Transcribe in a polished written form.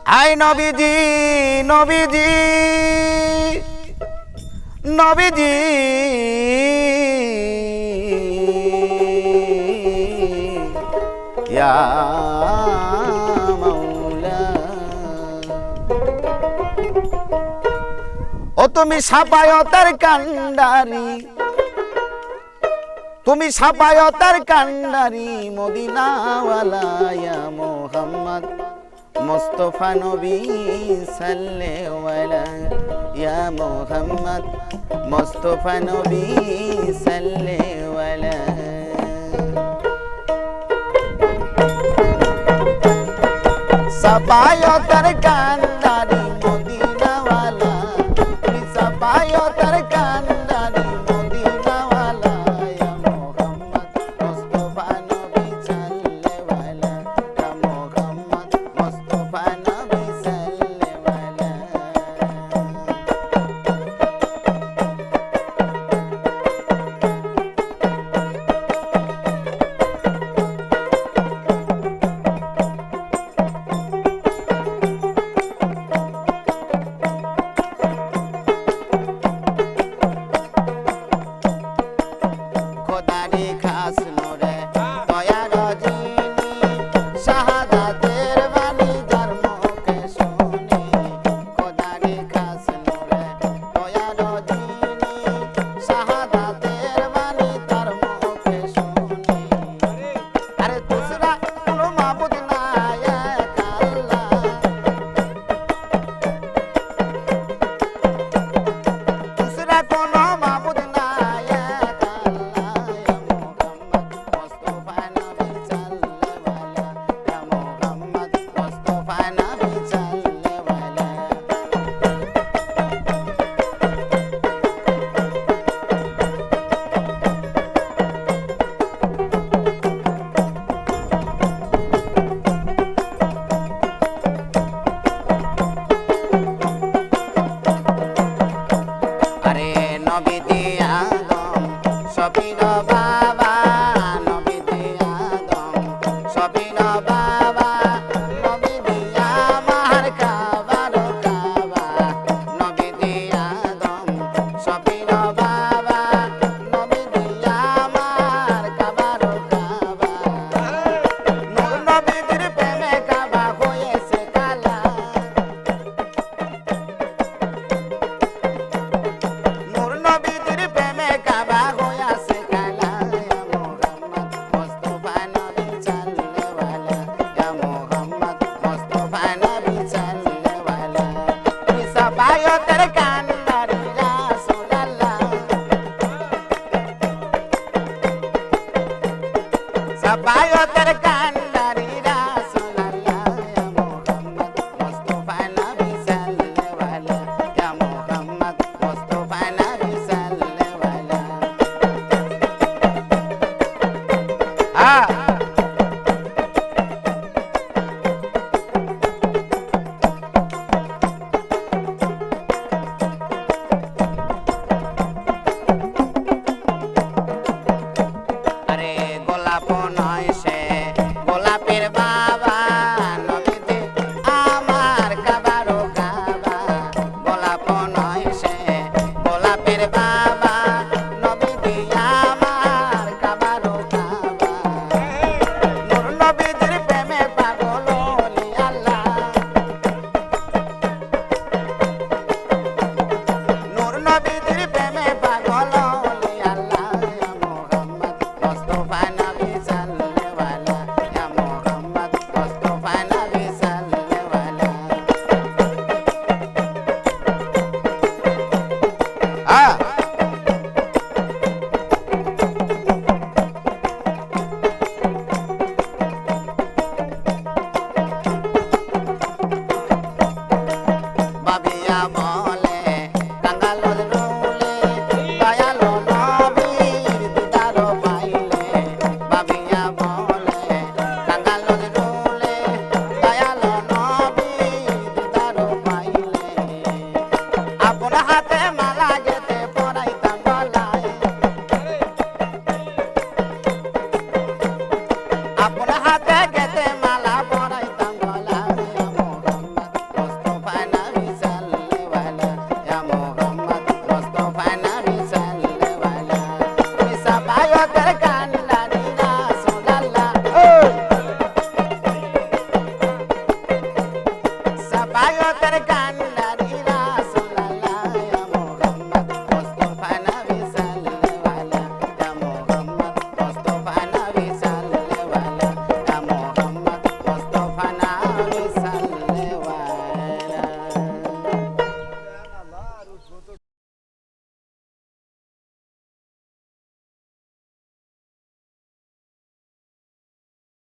I নবীজি নবীজি নবীজি ইয়া মাওলা ও তুমি সাফায়তের কান্ডারি তুমি সাফায়তের কান্ডারি মদিনাওয়ালা ইয়া মুহাম্মদ মুস্তাফা নবী সাল্লাল্লাহু আলাইহি ইয়া মুহাম্মদ মুস্তাফা নবী সাল্লাল্লাহু আলাইহি সাফায়তের কান্ডারি মদিনাওয়ালা তুমি সাফায়তের কান্ডারি মদিনাওয়ালা ইয়া মুহাম্মদ মুস্তাফা নবী সাল্লাল্লাহু আলাইহি ইয়া মুহাম্মদ মুস্তাফা নবী সাল্লাল্লাহু খোদারি খাস নূরে দয়ার জিনি শাহাদাতের বাণী যার মুখে শুনি খোদারি খাস নূরে দয়ার জিনি শাহাদাতের বাণী তার মুখে শুনি আরে দুসরা কোনো মাবুদ নাই এক আল্লাহ দুসরা কোনো মাবুদ নাই এক আল্লাহ মুস্তাফা নবী সাল্লাল্লাহু আলাইহি ইয়া মুহাম্মদ মুস্তাফা নবী সাল্লাল্লাহু আলাইহি আরে নবী দি আদম সবির বাবা নবী দি আদম সবির বাবা নবী দি আমার খাবার খাবা নবী দি আদম সবির বাবা নবী দি আমার খাবার খাবা নূর নবীর প্রেমে কাবা হয়েছে কালা নূর নবীর প্রেমে কাবা হইয়াছে কালা ইয়া মুহাম্মদ মুস্তাফা নবী সাল্লাল্লাহু আলাইহি গায়কের